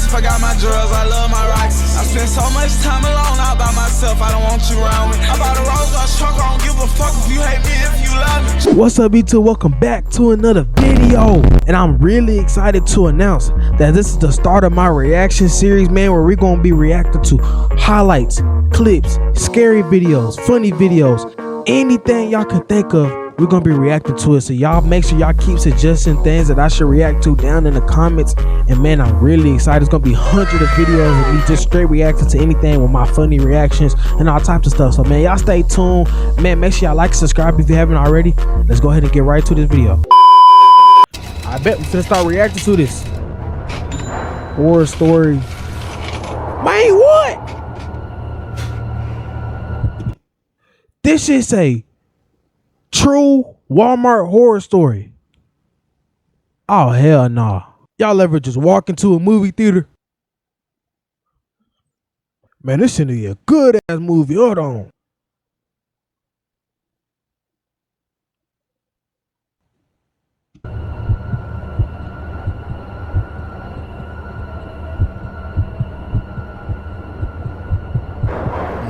life, I got my drugs, I love my rights. I spend so much time alone all by myself, I don't want you around me. I bought a Rolls-Royce truck, I don't give a fuck if you hate me, if you love me. What's up, YouTube? Welcome back to another video. And I'm really excited to announce that this is the start of my reaction series, man, where we're going to be reacting to highlights, clips, scary videos, funny videos, anything y'all can think of. We're gonna be reacting to it, so y'all make sure y'all keep suggesting things that I should react to down in the comments. And man, I'm really excited. It's gonna be hundreds of videos of me just straight reacting to anything with my funny reactions and all types of stuff. So man, y'all stay tuned, man. Make sure y'all like and subscribe if you haven't already. Let's go ahead and get right to this video. I bet we're gonna start reacting to this horror story. Man, what? This shit say true Walmart horror story. Oh hell nah. Y'all ever just walk into a movie theater? Man, this should be a good ass movie. Hold on.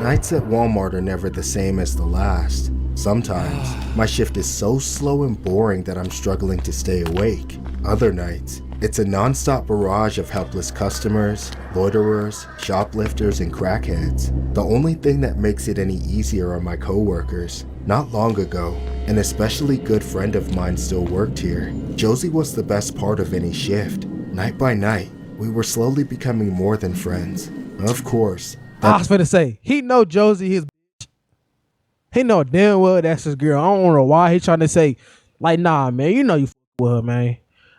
Nights at Walmart are never the same as the last. Sometimes, my shift is so slow and boring that I'm struggling to stay awake. Other nights, it's a non-stop barrage of helpless customers, loiterers, shoplifters, and crackheads. The only thing that makes it any easier are my coworkers. Not long ago, an especially good friend of mine still worked here. Josie was the best part of any shift. Night by night, we were slowly becoming more than friends. Of course, I was finna say, he know Josie his bitch. He know damn well that's his girl. I don't know why he trying to say, like, nah, man, you know you with her, man.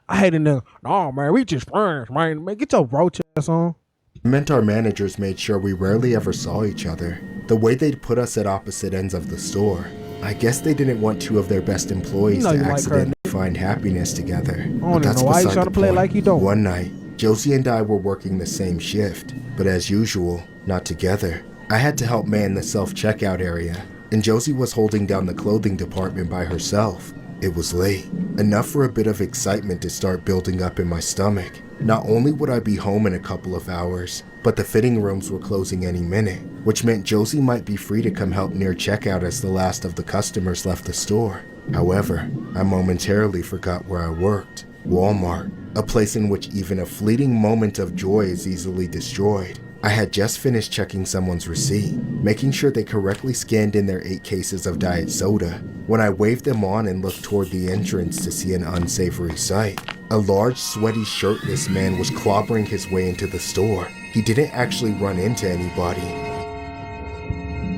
I hate a nigga. Nah, man, we just friends, man. Man, get your roach ass on. It meant our managers made sure we rarely ever saw each other. The way they'd put us at opposite ends of the store. I guess they didn't want two of their best employees to accidentally find happiness together. But that's why you trying to play like you don't. One night, Josie and I were working the same shift, but as usual, not together. I had to help man the self-checkout area, and Josie was holding down the clothing department by herself. It was late, enough for a bit of excitement to start building up in my stomach. Not only would I be home in a couple of hours, but the fitting rooms were closing any minute, which meant Josie might be free to come help near checkout as the last of the customers left the store. However, I momentarily forgot where I worked. Walmart, a place in which even a fleeting moment of joy is easily destroyed. I had just finished checking someone's receipt, making sure they correctly scanned in their 8 cases of diet soda, when I waved them on and looked toward the entrance to see an unsavory sight. A large, sweaty, shirtless man was clobbering his way into the store. He didn't actually run into anybody.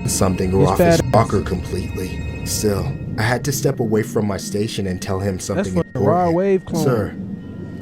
Something off his rocker completely. Still, I had to step away from my station and tell him something important.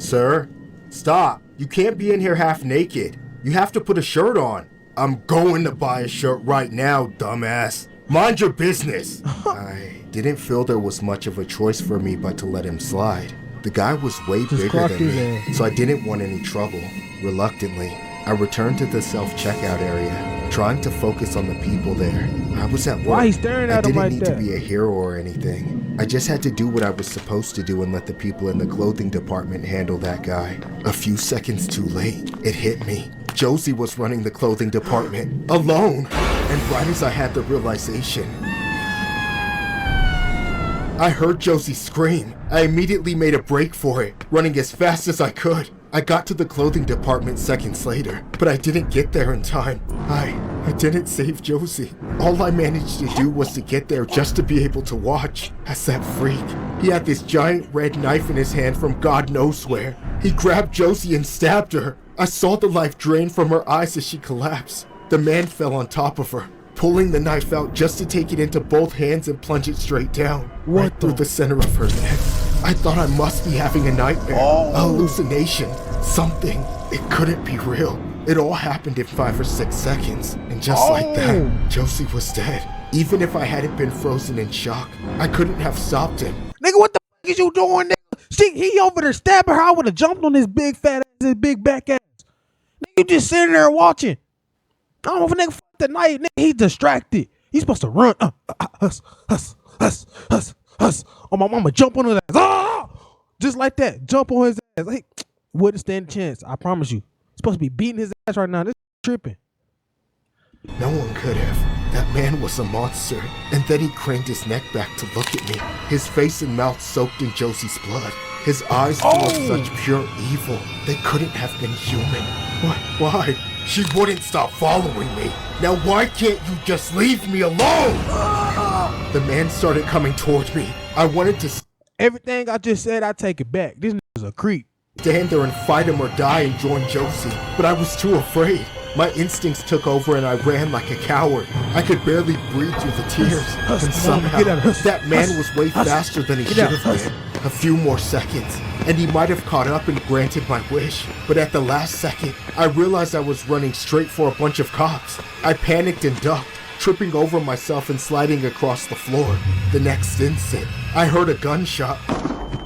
Sir, stop. You can't be in here half naked. You have to put a shirt on. I'm going to buy a shirt right now, dumbass. Mind your business. I didn't feel there was much of a choice for me but to let him slide. The guy was way bigger than me, so I didn't want any trouble. Reluctantly, I returned to the self-checkout area, trying to focus on the people there. I was at work. Why he staring at him like that? I didn't need to be a hero or anything. I just had to do what I was supposed to do and let the people in the clothing department handle that guy. A few seconds too late, it hit me. Josie was running the clothing department, alone. And right as I had the realization, I heard Josie scream. I immediately made a break for it, running as fast as I could. I got to the clothing department seconds later, but I didn't get there in time. I didn't save Josie. All I managed to do was to get there just to be able to watch as that freak. He had this giant red knife in his hand from God knows where. He grabbed Josie and stabbed her. I saw the life drain from her eyes as she collapsed. The man fell on top of her, pulling the knife out just to take it into both hands and plunge it straight down, right through the center of her neck. I thought I must be having a nightmare, a hallucination, something. It couldn't be real. It all happened in 5 or 6 seconds, and just like that, Josie was dead. Even if I hadn't been frozen in shock, I couldn't have stopped him. Nigga, what the f is you doing, nigga? He over there stabbing her. I would have jumped on his big fat ass, his big back ass. Nigga, you just sitting there watching. I don't know if a nigga fuck the night, nigga. He's distracted. He's supposed to run. Huss. Oh, my mama jump on his ass. Ah! Just like that. Jump on his ass. Like, wouldn't stand a chance. I promise you. Supposed to be beating his ass right now. This tripping. No one could have. That man was a monster. And then he craned his neck back to look at me. His face and mouth soaked in Josie's blood. His eyes full of such pure evil. They couldn't have been human. Why? She wouldn't stop following me. Now why can't you just leave me alone? The man started coming toward me. I wanted to Everything I just said, I take it back. This nigga's a creep. stand there and fight him or die and join Josie, but I was too afraid. My instincts took over and I ran like a coward. I could barely breathe through the tears. And somehow, that man was way faster than he should have been. A few more seconds, and he might have caught up and granted my wish. But at the last second, I realized I was running straight for a bunch of cops. I panicked and ducked, tripping over myself and sliding across the floor. The next instant, I heard a gunshot.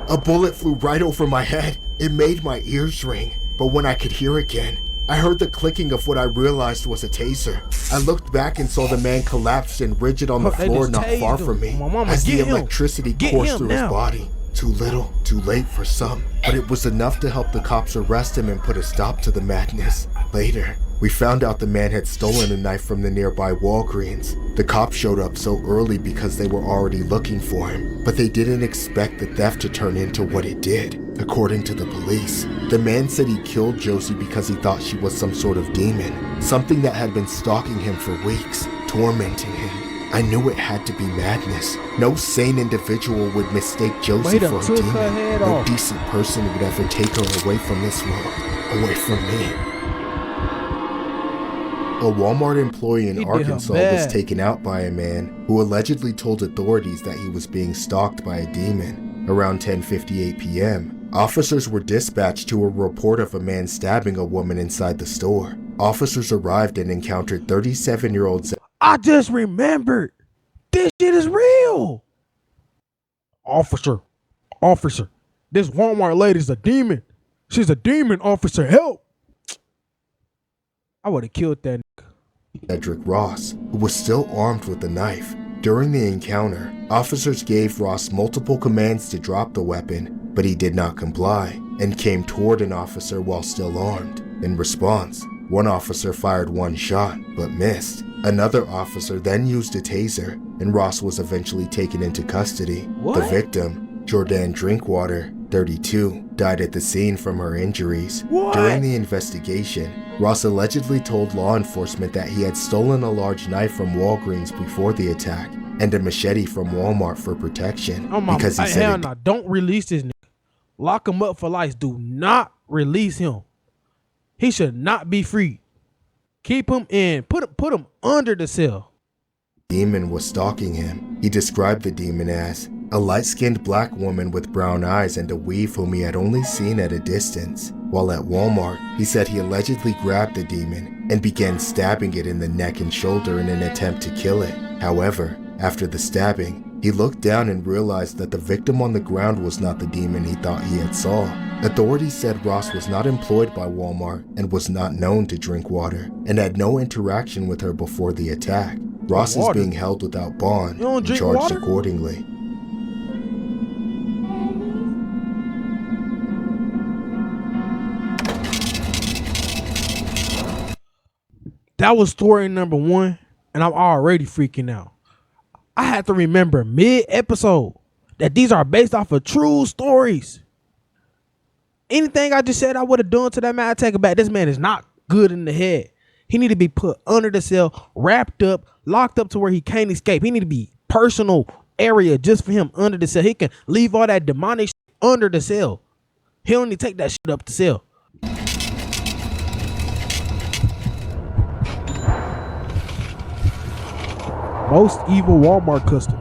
A bullet flew right over my head. It made my ears ring, but when I could hear again, I heard the clicking of what I realized was a taser. I looked back and saw the man collapsed and rigid on the floor not far from me, as the electricity coursed through his body. Too little, too late for some, but it was enough to help the cops arrest him and put a stop to the madness. Later, we found out the man had stolen a knife from the nearby Walgreens. The cops showed up so early because they were already looking for him, but they didn't expect the theft to turn into what it did. According to the police, the man said he killed Josie because he thought she was some sort of demon, something that had been stalking him for weeks, tormenting him. I knew it had to be madness. No sane individual would mistake Josie for a demon. No decent person would ever take her away from this world, away from me. A Walmart employee in Arkansas was taken out by a man who allegedly told authorities that he was being stalked by a demon. Around 10:58 p.m., officers were dispatched to a report of a man stabbing a woman inside the store. Officers arrived and encountered 37-year-old I just remembered. This shit is real. Officer. This Walmart lady's a demon. She's a demon, officer. Help. I would have killed that nigga. Cedric Ross, who was still armed with a knife. During the encounter, officers gave Ross multiple commands to drop the weapon, but he did not comply and came toward an officer while still armed. In response, one officer fired one shot, but missed. Another officer then used a taser, and Ross was eventually taken into custody. What? The victim, Jordan Drinkwater, 32, died at the scene from her injuries. What? During the investigation, Ross allegedly told law enforcement that he had stolen a large knife from Walgreens before the attack and a machete from Walmart for protection. Because he said, hell no, don't release this nigga. Lock him up for life. Do not release him. He should not be free. Keep him in. Put him under the cell. Demon was stalking him. He described the demon as a light-skinned black woman with brown eyes and a weave whom he had only seen at a distance. While at Walmart, he said he allegedly grabbed the demon and began stabbing it in the neck and shoulder in an attempt to kill it. However, after the stabbing, he looked down and realized that the victim on the ground was not the demon he thought he had saw. Authorities said Ross was not employed by Walmart and was not known to Drinkwater and had no interaction with her before the attack. Ross is being held without bond and charged accordingly. That was story number 1, and I'm already freaking out. I had to remember mid-episode that these are based off of true stories. Anything I just said I would have done to that man, I take it back. This man is not good in the head. He need to be put under the cell, wrapped up, locked up to where he can't escape. He need to be personal area just for him under the cell. He can leave all that demonic shit under the cell. He don't need to take that shit up the cell. Most evil Walmart customer.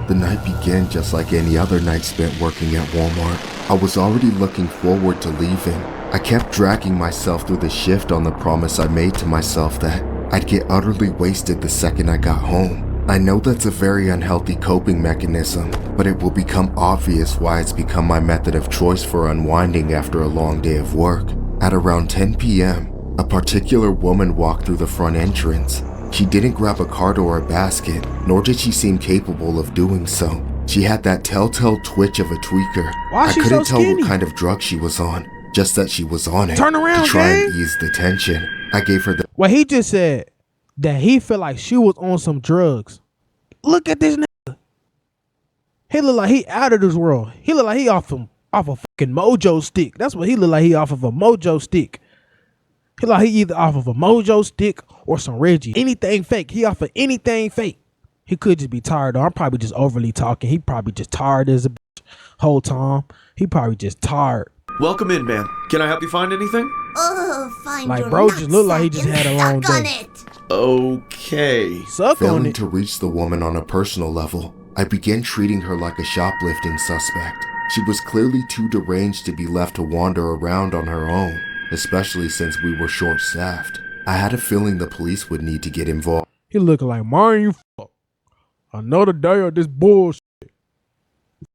The night began just like any other night spent working at Walmart. I was already looking forward to leaving. I kept dragging myself through the shift on the promise I made to myself that I'd get utterly wasted the second I got home. I know that's a very unhealthy coping mechanism, but it will become obvious why it's become my method of choice for unwinding after a long day of work. At around 10 p.m., a particular woman walked through the front entrance. She didn't grab a cart or a basket, nor did she seem capable of doing so. She had that telltale twitch of a tweaker. I couldn't tell what kind of drug she was on, just that she was on it. Turn around, to try gang. and ease the tension. I gave her the Well, he just said that he felt like she was on some drugs. Look at this nigga. He look like he out of this world. He look like he off a fucking mojo stick. That's what he look like. He off of a mojo stick. He like he either off of a mojo stick or some Reggie. Anything fake. He off of anything fake. He could just be tired. Though. I'm probably just overly talking. He probably just tired as a bitch whole time. He probably just tired. Welcome in, man. Can I help you find anything? Oh, find Like, your bro just look like he nutsack just and had a long suck on day. it. Okay. Suck on Failing it. to reach the woman on a personal level, I began treating her like a shoplifting suspect. She was clearly too deranged to be left to wander around on her own, especially since we were short-staffed. I had a feeling the police would need to get involved. He looking like, man, you fuck. Another day of this bullshit.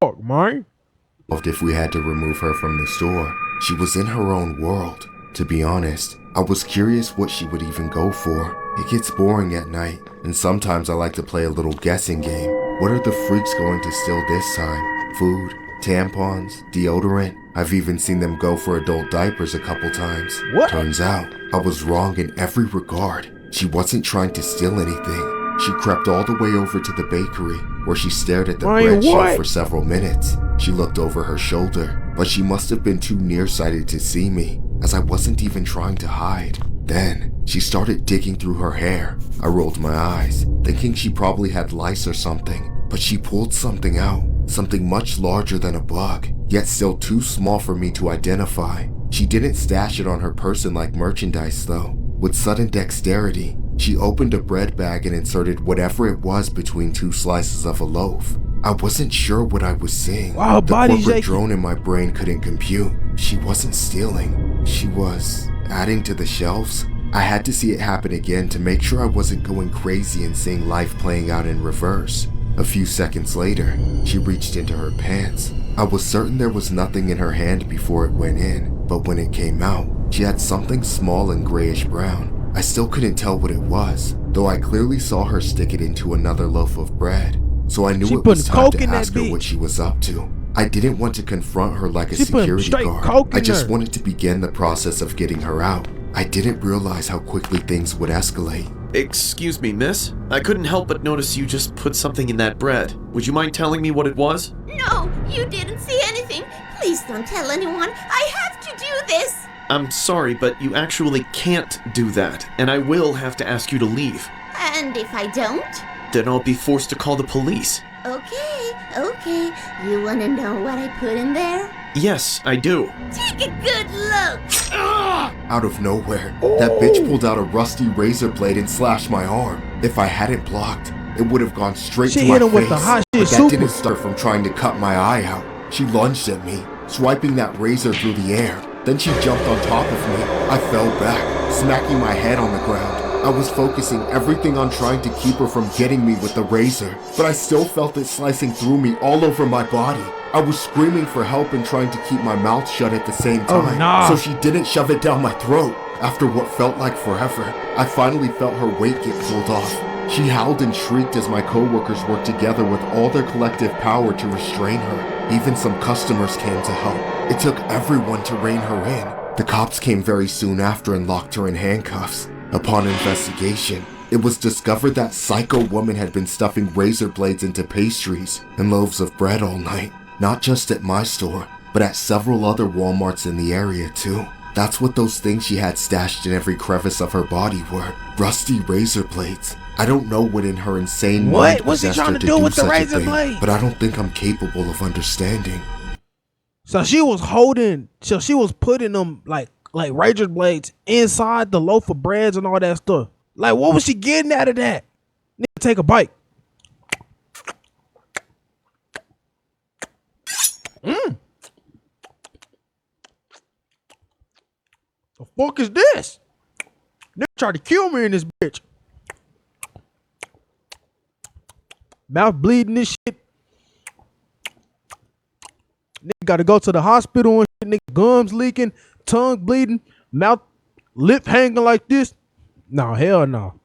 Fuck, man. If we had to remove her from the store. She was in her own world. To be honest, I was curious what she would even go for. It gets boring at night, and sometimes I like to play a little guessing game. What are the freaks going to steal this time? Food, tampons, deodorant? I've even seen them go for adult diapers a couple times. What? Turns out, I was wrong in every regard. She wasn't trying to steal anything. She crept all the way over to the bakery, where she stared at the Ryan, bread what? shelf for several minutes. She looked over her shoulder, but she must have been too nearsighted to see me, as I wasn't even trying to hide. Then, she started digging through her hair. I rolled my eyes, thinking she probably had lice or something, but she pulled something out, something much larger than a bug, yet still too small for me to identify. She didn't stash it on her person like merchandise though. With sudden dexterity, she opened a bread bag and inserted whatever it was between two slices of a loaf. I wasn't sure what I was seeing. Wow, The body corporate shaking. drone in my brain couldn't compute. She wasn't stealing. She was adding to the shelves. I had to see it happen again to make sure I wasn't going crazy and seeing life playing out in reverse. A few seconds later, she reached into her pants. I was certain there was nothing in her hand before it went in, but when it came out, she had something small and grayish brown. I still couldn't tell what it was, though I clearly saw her stick it into another loaf of bread. So I knew She it was putting time coke to in that ask her what bitch. she was up to. I didn't want to confront her like a She putting security straight guard. coke I in just her. wanted to begin the process of getting her out. I didn't realize how quickly things would escalate. Excuse me, miss. I couldn't help but notice you just put something in that bread. Would you mind telling me what it was? No, you didn't see anything. Please don't tell anyone. I have to do this. I'm sorry, but you actually can't do that, and I will have to ask you to leave. And if I don't? Then I'll be forced to call the police. Okay. You want to know what I put in there? Yes, I do. Take a good look. Out of nowhere, that bitch pulled out a rusty razor blade and slashed my arm. If I hadn't blocked, it would have gone straight She to hit my him face. with the hot shit But that super. didn't start from trying to cut my eye out. She lunged at me, swiping that razor through the air. Then she jumped on top of me. I fell back, smacking my head on the ground. I was focusing everything on trying to keep her from getting me with the razor, but I still felt it slicing through me all over my body. I was screaming for help and trying to keep my mouth shut at the same Oh, time, nah. so she didn't shove it down my throat. After what felt like forever, I finally felt her weight get pulled off. She howled and shrieked as my coworkers worked together with all their collective power to restrain her. Even some customers came to help. It took everyone to rein her in. The cops came very soon after and locked her in handcuffs. Upon investigation, it was discovered that psycho woman had been stuffing razor blades into pastries and loaves of bread all night. Not just at my store, but at several other Walmarts in the area too. That's what those things she had stashed in every crevice of her body were. Rusty razor blades. I don't know what in her insane mind What's he possessed trying her to do with the such a razor thing, blade? but I don't think I'm capable of understanding. So she was putting them like razor blades inside the loaf of breads and all that stuff. Like, what was she getting out of that? Nigga, take a bite. The fuck is this? Nigga tried to kill me in this bitch. Mouth bleeding this shit. Nigga gotta go to the hospital and shit. Nigga gums leaking, tongue bleeding, mouth, lip hanging like this. No, hell no.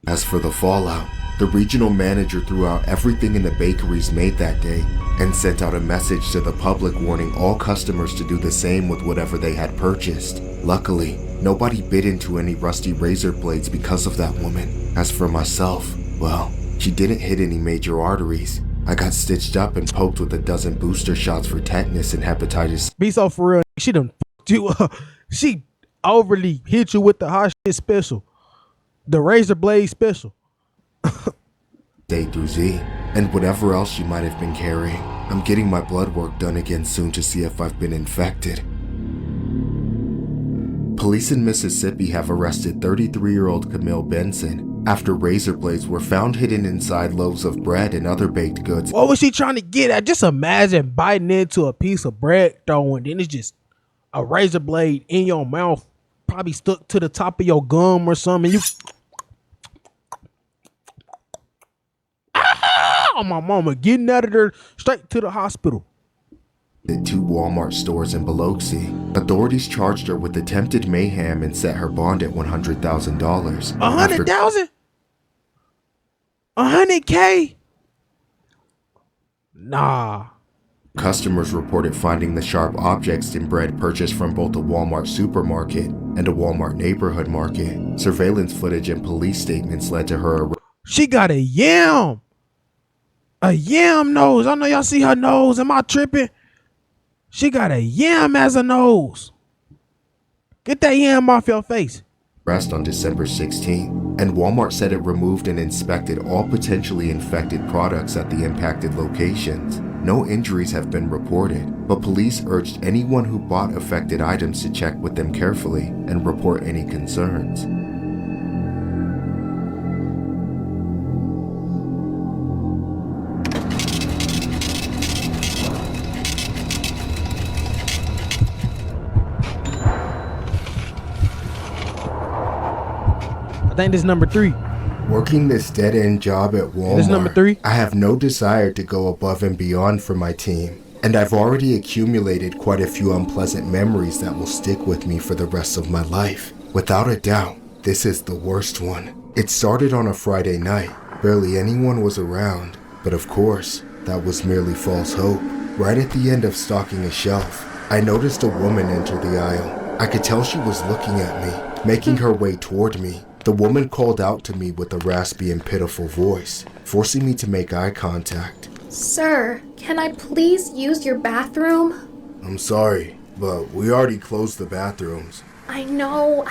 As for the fallout, the regional manager threw out everything in the bakeries made that day and sent out a message to the public warning all customers to do the same with whatever they had purchased. Luckily, nobody bit into any rusty razor blades because of that woman. As for myself, well, she didn't hit any major arteries. I got stitched up and poked with a dozen booster shots for tetanus and hepatitis. Be so for real. She done fucked you up. She overly hit you with the hot shit special. The razor blade special. A through Z, and whatever else she might have been carrying. I'm getting my blood work done again soon to see if I've been infected. Police in Mississippi have arrested 33-year-old Camille Benson after razor blades were found hidden inside loaves of bread and other baked goods. What was she trying to get at? Just imagine biting into a piece of bread dough and then it's just a razor blade in your mouth, probably stuck to the top of your gum or something. You, oh my mama, getting out of there straight to the hospital. At 2 Walmart stores in Biloxi, authorities charged her with attempted mayhem and set her bond at $100,000. $100,000? $100K? Nah. Customers reported finding the sharp objects in bread purchased from both a Walmart supermarket and a Walmart neighborhood market. Surveillance footage and police statements led to her arrest. She got a yam. A yam nose. I know y'all see her nose. Am I tripping? She got a yam as a nose. Get that yam off your face. On December 16, and Walmart said it removed and inspected all potentially infected products at the impacted locations. No injuries have been reported, but police urged anyone who bought affected items to check with them carefully and report any concerns. I think this is number 3. Working this dead-end job at Walmart, This is number 3. I have no desire to go above and beyond for my team, and I've already accumulated quite a few unpleasant memories that will stick with me for the rest of my life. Without a doubt, this is the worst one. It started on a Friday night. Barely anyone was around, but of course, that was merely false hope. Right at the end of stocking a shelf, I noticed a woman enter the aisle. I could tell she was looking at me, making her way toward me. The woman called out to me with a raspy and pitiful voice, forcing me to make eye contact. Sir, can I please use your bathroom? I'm sorry, but we already closed the bathrooms. I know.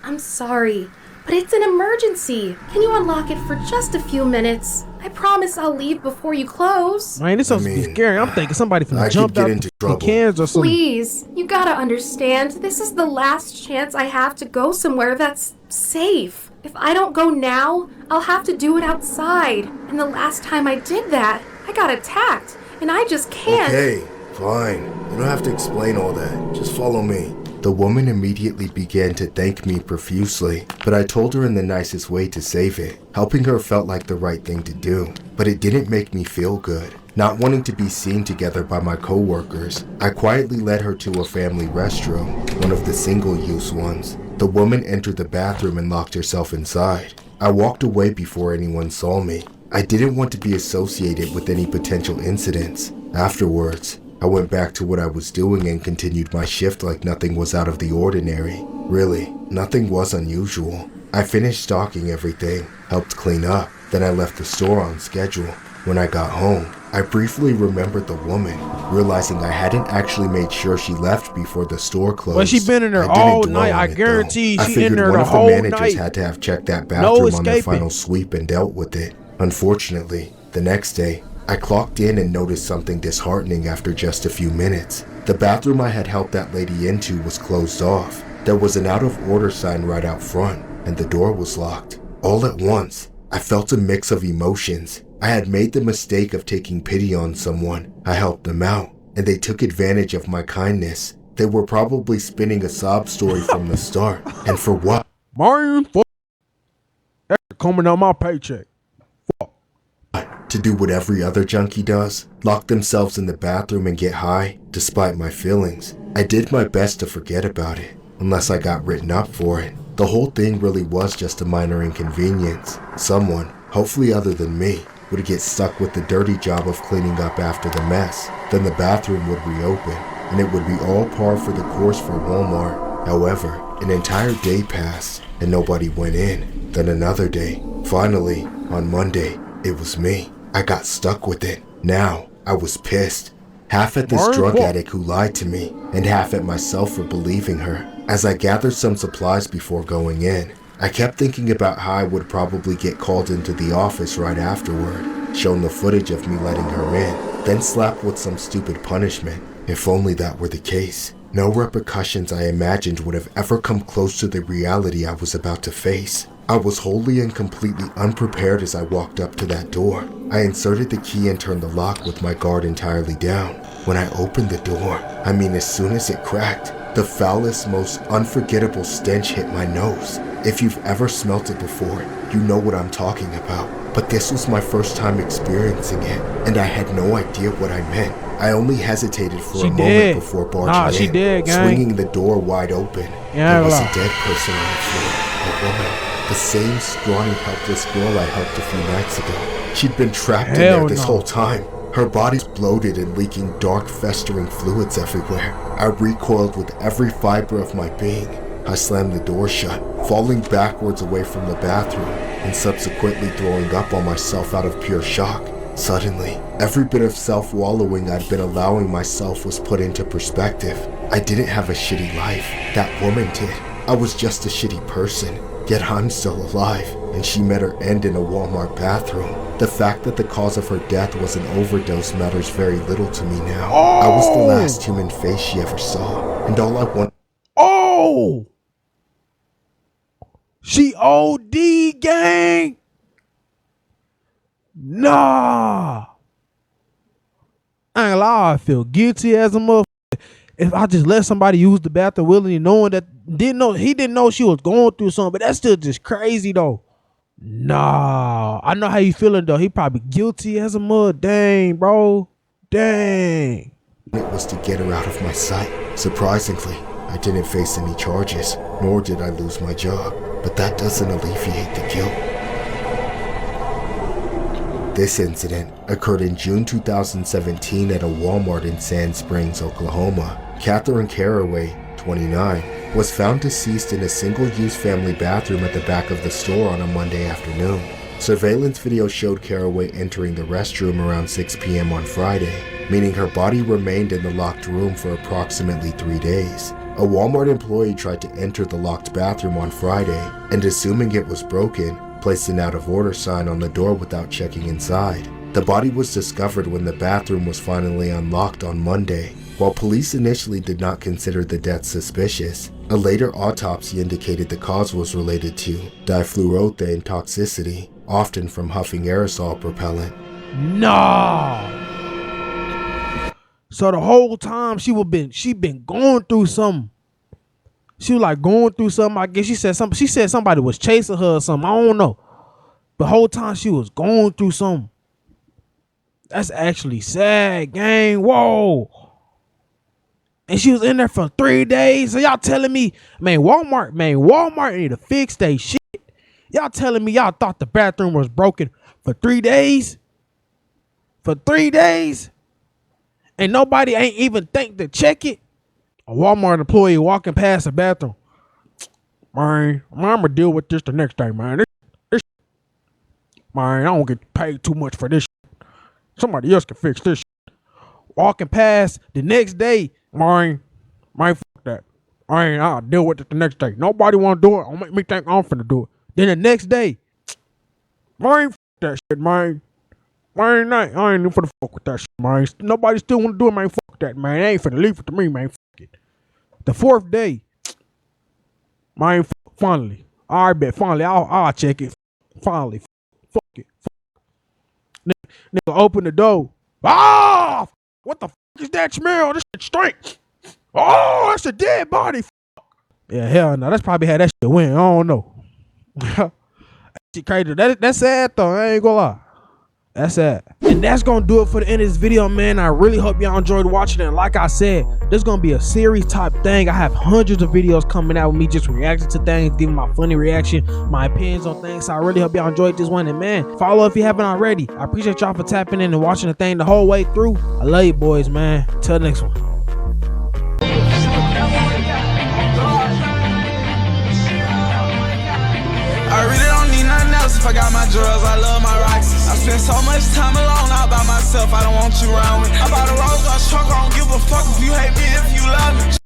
I'm sorry. But it's an emergency. Can you unlock it for just a few minutes? I promise I'll leave before you close. Man, this supposed to be scary. I'm thinking somebody finna jump out into the trouble. cans or something. Please, you gotta understand, this is the last chance I have to go somewhere that's safe. If I don't go now, I'll have to do it outside. And the last time I did that, I got attacked, and I just can't. Okay, fine. You don't have to explain all that. Just follow me. The woman immediately began to thank me profusely, but I told her in the nicest way to save it. Helping her felt like the right thing to do, but it didn't make me feel good. Not wanting to be seen together by my co-workers, I quietly led her to a family restroom, one of the single-use ones. The woman entered the bathroom and locked herself inside. I walked away before anyone saw me. I didn't want to be associated with any potential incidents. Afterwards, I went back to what I was doing and continued my shift like nothing was out of the ordinary. Really, nothing was unusual. I finished stocking everything, helped clean up, then I left the store on schedule. When I got home, I briefly remembered the woman, realizing I hadn't actually made sure she left before the store closed. Well, she been in there all night. I guarantee she in there the whole night. I figured one of the managers had to have checked that bathroom on their final sweep and dealt with it. Unfortunately, the next day, I clocked in and noticed something disheartening after just a few minutes. The bathroom I had helped that lady into was closed off. There was an out of order sign right out front, and the door was locked. All at once, I felt a mix of emotions. I had made the mistake of taking pity on someone. I helped them out, and they took advantage of my kindness. They were probably spinning a sob story from the start. And for what? Man, fuck. That's coming on my paycheck. Fuck. To do what every other junkie does, lock themselves in the bathroom and get high, despite my feelings. I did my best to forget about it, unless I got written up for it. The whole thing really was just a minor inconvenience. Someone, hopefully other than me, would get stuck with the dirty job of cleaning up after the mess. Then the bathroom would reopen, and it would be all par for the course for Walmart. However, an entire day passed, and nobody went in. Then another day. Finally, on Monday, it was me. I got stuck with it. Now, I was pissed. Half at this drug addict who lied to me, and half at myself for believing her. As I gathered some supplies before going in, I kept thinking about how I would probably get called into the office right afterward, shown the footage of me letting her in, then slapped with some stupid punishment. If only that were the case. No repercussions I imagined would have ever come close to the reality I was about to face. I was wholly and completely unprepared as I walked up to that door. I inserted the key and turned the lock with my guard entirely down. When I opened the door, as soon as it cracked, the foulest, most unforgettable stench hit my nose. If you've ever smelt it before, you know what I'm talking about. But this was my first time experiencing it, and I had no idea what I meant. I only hesitated for a moment before barging in, swinging the door wide open. There was a dead person on the floor, a woman. The same scrawny, helpless girl I helped a few nights ago. She'd been trapped in there this whole time. Her body's bloated and leaking dark, festering fluids everywhere. I recoiled with every fiber of my being. I slammed the door shut, falling backwards away from the bathroom, and subsequently throwing up on myself out of pure shock. Suddenly, every bit of self-wallowing I'd been allowing myself was put into perspective. I didn't have a shitty life. That woman did. I was just a shitty person. Yet I'm still alive, and she met her end in a Walmart bathroom. The fact that the cause of her death was an overdose matters very little to me now. I was the last human face she ever saw, and all I want— Oh! She OD, gang! Nah! I ain't gonna lie, I feel guilty as a motherfucker if I just let somebody use the bathroom willingly, knowing that he didn't know she was going through something, but that's still just crazy though. Nah, I know how you feeling though. He probably guilty as a mother. Dang, bro. Dang. It was to get her out of my sight. Surprisingly, I didn't face any charges, nor did I lose my job, but that doesn't alleviate the guilt. This incident occurred in June 2017 at a Walmart in Sand Springs, Oklahoma. Catherine Caraway, 29, was found deceased in a single-use family bathroom at the back of the store on a Monday afternoon. Surveillance video showed Caraway entering the restroom around 6 p.m. on Friday, meaning her body remained in the locked room for approximately 3 days. A Walmart employee tried to enter the locked bathroom on Friday, and assuming it was broken, placed an out-of-order sign on the door without checking inside. The body was discovered when the bathroom was finally unlocked on Monday. While police initially did not consider the death suspicious, a later autopsy indicated the cause was related to difluoroethane toxicity, often from huffing aerosol propellant. Nah. So the whole time she been going through something. She was like going through something. I guess she said somebody was chasing her or something. I don't know. The whole time she was going through something. That's actually sad, gang. Whoa. And she was in there for 3 days. So y'all telling me, Walmart need to fix they shit. Y'all telling me y'all thought the bathroom was broken for 3 days? For 3 days? And nobody ain't even think to check it? A Walmart employee walking past the bathroom. Man, I'm gonna deal with this the next day, man. Man, I don't get paid too much for this shit. Somebody else can fix this shit. Walking past the next day, man, fuck that. I'll deal with it the next day. Nobody wanna do it. Don't make me think I'm finna do it. Then the next day, man, fuck that shit, man. Man, I ain't even finna fuck with that shit, man. Nobody still wanna do it, man. Fuck that, man. They ain't finna leave it to me, man. Fuck it. The 4th day, man, finally. I bet finally I'll check it. Finally. Fuck it. Nigga open the door. Ah! What the fuck is that smell? This shit stink. Oh, that's a dead body. Yeah, hell no. That's probably how that shit went. I don't know. That shit crazy. That's sad though. I ain't gonna lie. That's it. And that's gonna do it for the end of this video, man. I really hope y'all enjoyed watching it. And like I said, this gonna be a series type thing. I have hundreds of videos coming out with me just reacting to things, giving my funny reaction, my opinions on things. So I really hope y'all enjoyed this one. And man, follow if you haven't already. I appreciate y'all for tapping in and watching the thing the whole way through. I love you boys, man. Till the next one. I really don't need nothing else if I got my drugs. I love my rocks. I spend so much time alone all by myself. I don't want you around me. I bought a Rolls Royce truck. I don't give a fuck if you hate me, if you love me.